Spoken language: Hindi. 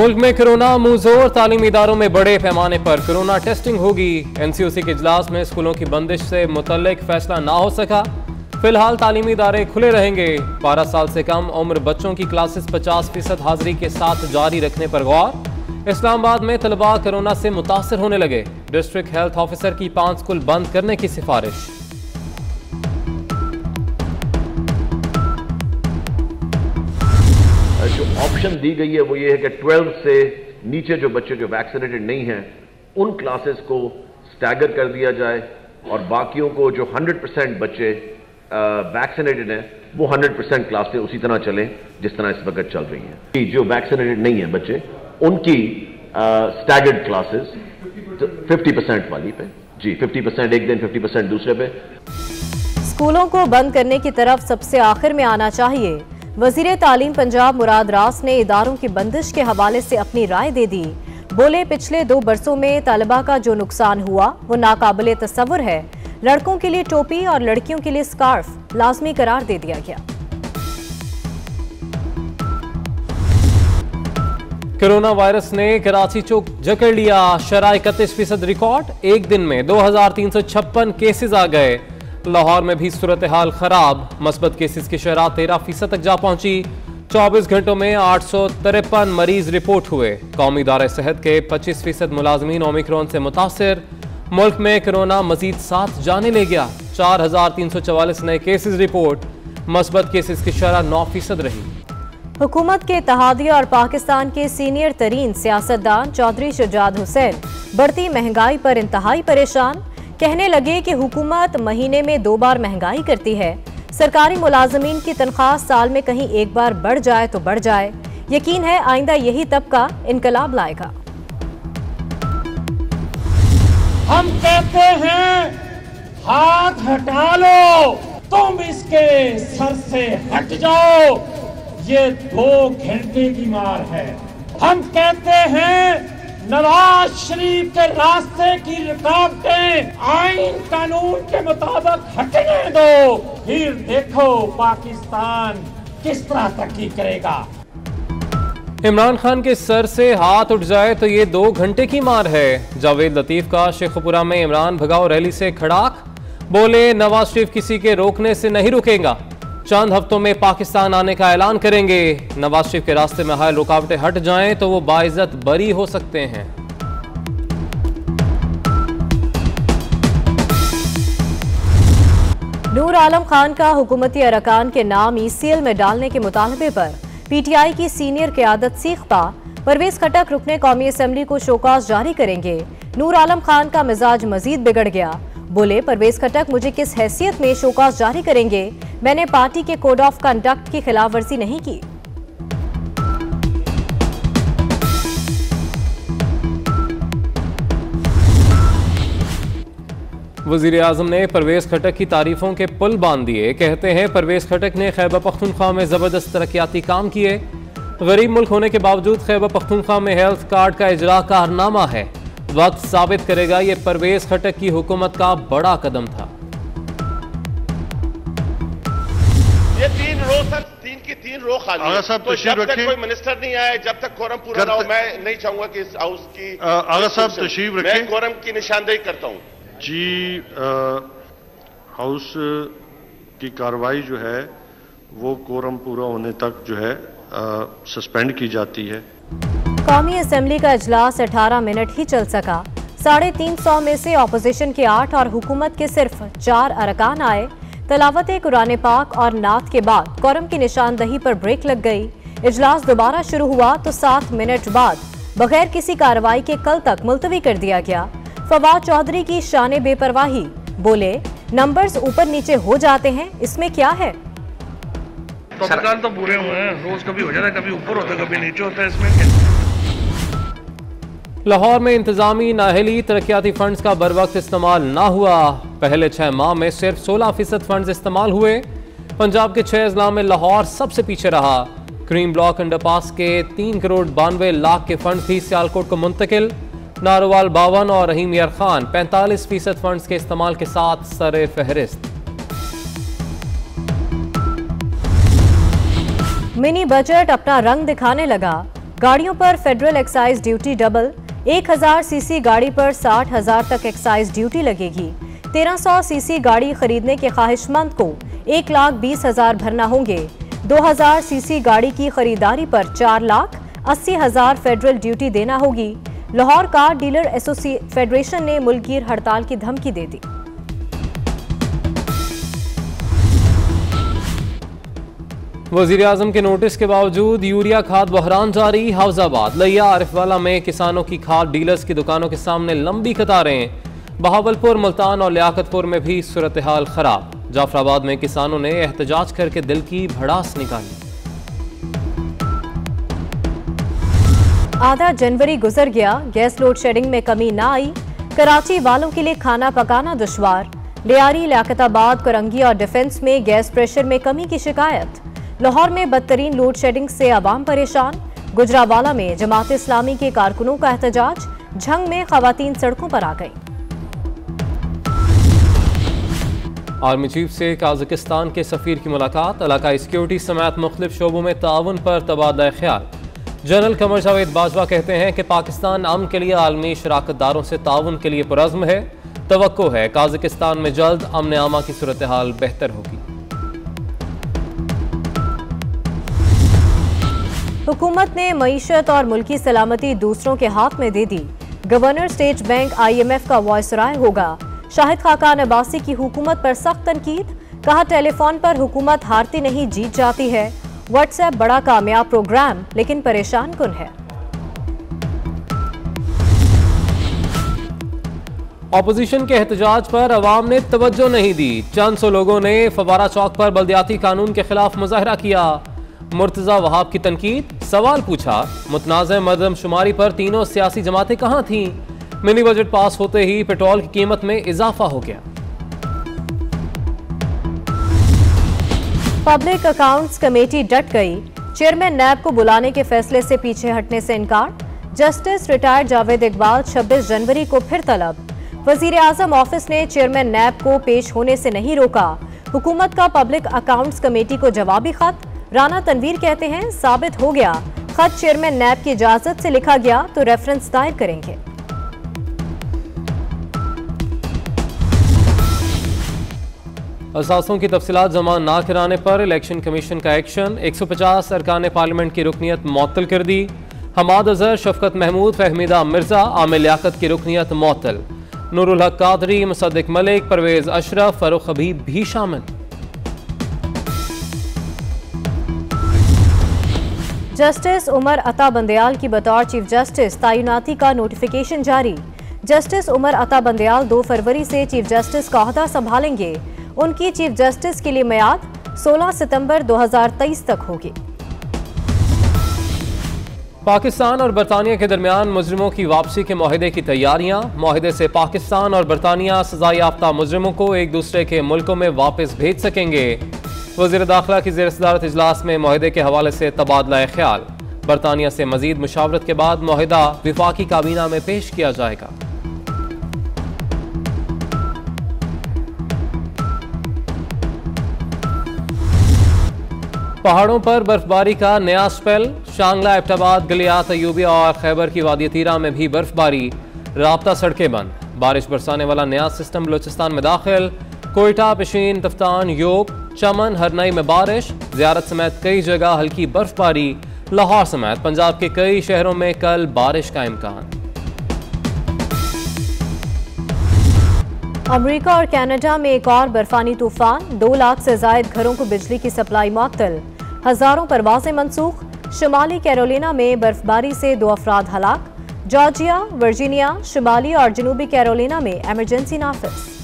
मुल्क में कोरोना मुंहजोर, तालीमी इदारों में बड़े पैमाने पर कोरोना टेस्टिंग होगी। NCOC के इजलास में स्कूलों की बंदिश से मुतल्लिक फैसला ना हो सका। फिलहाल तालीमी इदारे खुले रहेंगे। 12 साल से कम उम्र बच्चों की क्लासेस 50% हाजिरी के साथ जारी रखने पर गौर। इस्लामाबाद में तलबा कोरोना से मुतासर होने लगे। डिस्ट्रिक्ट हेल्थ ऑफिसर की 5 स्कूल बंद करने की सिफारिश। जो ऑप्शन दी गई है वो ये है कि 12 से नीचे जो बच्चे जो वैक्सीनेटेड नहीं हैं उन क्लासेस को स्टैगर कर दिया जाए और बाकियों को जो 100% बच्चे वैक्सीनेटेड हैं वो 100% क्लासें उसी तरह चलें जिस तरह इस वक्त चल रही हैं। जो वैक्सीनेटेड नहीं है बच्चे उनकी स्टैगर्ड क्लासेस 50% वाली पे, जी 50% एक दिन 50% दूसरे पे। स्कूलों को बंद करने की तरफ सबसे आखिर में आना चाहिए। वजीर तालीम पंजाब मुराद रास ने इदारों की बंदिश के हवाले से अपनी राय दे दी। बोले, पिछले 2 बरसों में तलबा का जो नुकसान हुआ वो नाकाबिले तसव्वुर है। लड़कों के लिए टोपी और लड़कियों के लिए स्कार्फ लाजमी करार दे दिया गया। कोरोना वायरस ने कराची को जकड़ लिया। शरह 31% रिकॉर्ड। एक दिन में 2356 केसेस आ गए। लाहौर में भी सूरत हाल खराब। मस्बत केसेस की शरह 13% तक जा पहुंची। 24 घंटों में 853 मरीज रिपोर्ट हुए। कौमी इदारे सेहत के 25% मुलाजमीन ओमिक्रॉन से मुतासर। मुल्क में कोरोना मजीद 7 जाने ले गया। 4344 नए केसेस रिपोर्ट। मस्बत केसेस की शरह 9% रही। हुकूमत के इत्तेहादिया और पाकिस्तान के सीनियर तरीन सियासतदान चौधरी शुजात हुसैन बढ़ती महंगाई पर इंतहाई परेशान। कहने लगे कि हुकूमत महीने में 2 बार महंगाई करती है। सरकारी मुलाजमीन की तनख्वाह साल में कहीं एक बार बढ़ जाए तो बढ़ जाए। यकीन है आइंदा यही तबका इनकलाब लाएगा। हम कहते हैं हाथ हटा लो, तुम इसके सर से हट जाओ। ये 2 घंटे की मार है। हम कहते हैं नवाज शरीफ के रास्ते की रुकावटें आईन कानून के मुताबिक हटने दो, फिर देखो पाकिस्तान किस तरह तरक्की करेगा। इमरान खान के सर से हाथ उठ जाए तो ये 2 घंटे की मार है। जावेद लतीफ का शेखपुरा में इमरान भगाओ रैली से खड़ाक। बोले, नवाज शरीफ किसी के रोकने से नहीं रुकेगा। चंद हफ्तों में पाकिस्तान आने का ऐलान करेंगे। नवाज शरीफ के रास्ते में हाल रुकावटें हट जाएं तो वो बाइज्जत बरी हो सकते हैं। नूर आलम खान का हुकूमती अरकान के नाम ECL में डालने के मुतालबे पर PTI की सीनियर क़यादत सीखता। परवेज खटक रुकने कौमी असम्बली को शोकाज जारी करेंगे। नूर आलम खान का मिजाज मजीद बिगड़ गया। बोले, परवेज खटक मुझे किस हैसियत में शोकाज जारी करेंगे? मैंने पार्टी के कोड ऑफ कंडक्ट की खिलाफ वर्जी नहीं की। वजीर आजम ने परवेज खटक की तारीफों के पुल बांध दिए। कहते हैं परवेज खटक ने खैबर पख्तूनख्वा में जबरदस्त तरक्याती काम किए। गरीब मुल्क होने के बावजूद खैबर पख्तूनख्वा में हेल्थ कार्ड का इजरा कारनामा है। वक्त साबित करेगा ये परवेज खटक की हुकूमत का बड़ा कदम था। ये 3 रो तक 3 रो खाली है। तो जब तक कोई मिनिस्टर नहीं आया, जब तक कोरम पूरा ना हो, मैं नहीं चाहूंगा कि इस हाउस की आगा साहब तशरीफ रखें। मैं कोरम की निशानदेही करता हूं। जी, हाउस की कार्रवाई जो है वो कोरम पूरा होने तक जो है सस्पेंड की जाती है। कौमी असम्बली का इजलास 18 मिनट ही चल सका। 350 में से ऑपोजिशन के 8 और हुकूमत के सिर्फ 4 अरकान आए। तलावत कुरान पाक और नात के बाद कोरम की निशानदही पर ब्रेक लग गई। इजलास दोबारा शुरू हुआ तो 7 मिनट बाद बगैर किसी कार्रवाई के कल तक मुलतवी कर दिया गया। फवाद चौधरी की शान बेपरवाही। बोले, नंबर्स ऊपर नीचे हो जाते हैं, इसमें क्या है? तो पूरे हुए हैं, रोज कभी हो जाता है, कभी ऊपर होता है, कभी नीचे होता है, इसमें क्या? लाहौर में इंतजामी नाहली तरक्याती फंड्स का बरवक्त इस्तेमाल ना हुआ। पहले 6 माह में सिर्फ 16% फंड्स इस्तेमाल हुए। पंजाब के 6 अजला में लाहौर सबसे पीछे रहा। क्रीम ब्लॉक अंडरपास के 3 करोड़ 92 लाख के फंड्स भी सियालकोट को मुंतकिल। नारोवाल 52 और रहीम यार खान 45% फंड्स के इस्तेमाल के साथ सरे फहरिस्त। मिनी बजट अपना रंग दिखाने लगा। गाड़ियों पर federal excise duty double. 1000 CC गाड़ी पर 60,000 तक एक्साइज ड्यूटी लगेगी। 1300 सीसी गाड़ी खरीदने के ख्वाहिशमंद को 1,20,000 भरना होंगे। 2000 सीसी गाड़ी की खरीदारी पर 4,80,000 फेडरल ड्यूटी देना होगी। लाहौर कार डीलर फेडरेशन ने मुल्कगीर हड़ताल की धमकी दे दी। वजीर आजम के नोटिस के बावजूद यूरिया खाद बहरान जारी। हौजाबाद, लिया, आरिफवाला में किसानों की खाद डीलर्स की दुकानों के सामने लंबी कतारें। बहावलपुर, मुल्तान और लियाकतपुर में भी सूरत हाल खराब। जाफराबाद में किसानों ने एहतजाज करके दिल की भड़ास निकाली। आधा जनवरी गुजर गया, गैस लोड शेडिंग में कमी ना आई। कराची वालों के लिए खाना पकाना दुश्वार। लियारी, लियाकताबाद, करंगी और डिफेंस में गैस प्रेशर में कमी की शिकायत। लाहौर में बदतरीन लोड शेडिंग से आवाम परेशान। गुजरावाला में जमात इस्लामी के कारकुनों का एहतजाज। झंग में खवातीन सड़कों पर आ गई। आर्मी चीफ से काज़किस्तान के सफीर की मुलाकात। इलाकाई सिक्योरिटी समेत मुख्तलिफ शोबों में ताउन पर तबादला ख्याल। जनरल कमर जावेद बाजवा कहते हैं कि पाकिस्तान अमन के लिए आलमी शराकतदारों से ताउन के लिए पुरज़्म है। तवक्को है काज़किस्तान में जल्द अमन आमा की सूरत हाल बेहतर होगी। हुकूमत ने मईशत और मुल्की सलामती दूसरों के हाथ में दे दी। गवर्नर स्टेट बैंक IMF का वॉइसराय होगा। शाहिद खाकान अब्बासी की हुकूमत पर सख्त तनकीद। कहा, टेलीफोन पर हुकूमत हारती नहीं जीत जाती है। व्हाट्सएप बड़ा कामयाब प्रोग्राम लेकिन परेशान कुन है। ऑपोजिशन के एहतजाज पर अवाम ने तवज्जो नहीं दी। चंद सौ लोगों ने फवारा चौक पर बल्दियाती कानून के खिलाफ मुजाहरा किया। मुर्तजा वहाब की तनकीद। सवाल पूछा, मुतनाज़ मरदमशुमारी पर तीनों सियासी जमातें कहां थीं? मिनी बजट पास होते ही पेट्रोल की कीमत में इजाफा हो गया। पब्लिक अकाउंट्स कमेटी डट गई। चेयरमैन नैब को बुलाने के फैसले से पीछे हटने से इनकार। जस्टिस रिटायर्ड जावेद इकबाल 26 जनवरी को फिर तलब। वजीर आजम ऑफिस ने चेयरमैन नैब को पेश होने से नहीं रोका। हुकूमत का पब्लिक अकाउंट्स कमेटी को जवाबी खत। राना तनवीर कहते हैं, साबित हो गया खत चेयरमैन नैब की इजाजत से लिखा गया तो रेफरेंस दायर करेंगे। असासों की तफसीलात जमा ना कराने पर इलेक्शन कमीशन का एक्शन। 150 अरकान पार्लियामेंट की रुकनीत मुअत्तल कर दी। हमाद अजहर, शफकत महमूद, फहमीदा मिर्जा, आमिर लियाकत की रुकनीत मुअत्तल। नूरुल हक कादरी, मुसद्दिक मलिक, परवेज अशरफ, फरूख हबीब भी शामिल। जस्टिस उमर अता बंदयाल की बतौर चीफ जस्टिस तैनाती का नोटिफिकेशन जारी। जस्टिस उमर अता बंदयाल 2 फरवरी से चीफ जस्टिस का ओहदा संभालेंगे। उनकी चीफ जस्टिस के लिए मियाद 16 सितंबर 2023 तक होगी। पाकिस्तान और बरतानिया के दरमियान मुजरिमों की वापसी के मुआहदे की तैयारियां। मुआहदे से पाकिस्तान और बरतानिया सजा याफ्ता मुजरिमों को एक दूसरे के मुल्कों में वापस भेज सकेंगे। वज़ीर दाखिला की ज़ेर सदारत इजलास में मुआहदे के हवाले से तबादला ख्याल। बरतानिया से मजीद मुशावरत के बाद मुआहदा विफाकी काबीना में पेश किया जाएगा। पहाड़ों पर बर्फबारी का नया स्पेल। शांगला, एबटाबाद, गलियात, अयूबिया और खैबर की वादी तीरा में भी बर्फबारी। राब्ता सड़कें बंद। बारिश बरसाने वाला नया सिस्टम बलोचिस्तान में दाखिल। कोयटा, पिशीन, तफ्तान, योब, चमन, हरनई में बारिश। ज़ियारत समेत कई जगह हल्की बर्फबारी। लाहौर समेत पंजाब के कई शहरों में कल बारिश का इम्कान। अमेरिका और कनाडा में एक और बर्फानी तूफान। 2 लाख से जायद घरों को बिजली की सप्लाई मुअत्तल। हजारों परवाजें मनसूख। शुमाली कैरोलिना में बर्फबारी से 2 अफराद हलाक। जॉर्जिया, वर्जीनिया, शुमाली और जनूबी कैरोलिना में इमरजेंसी नाफिज।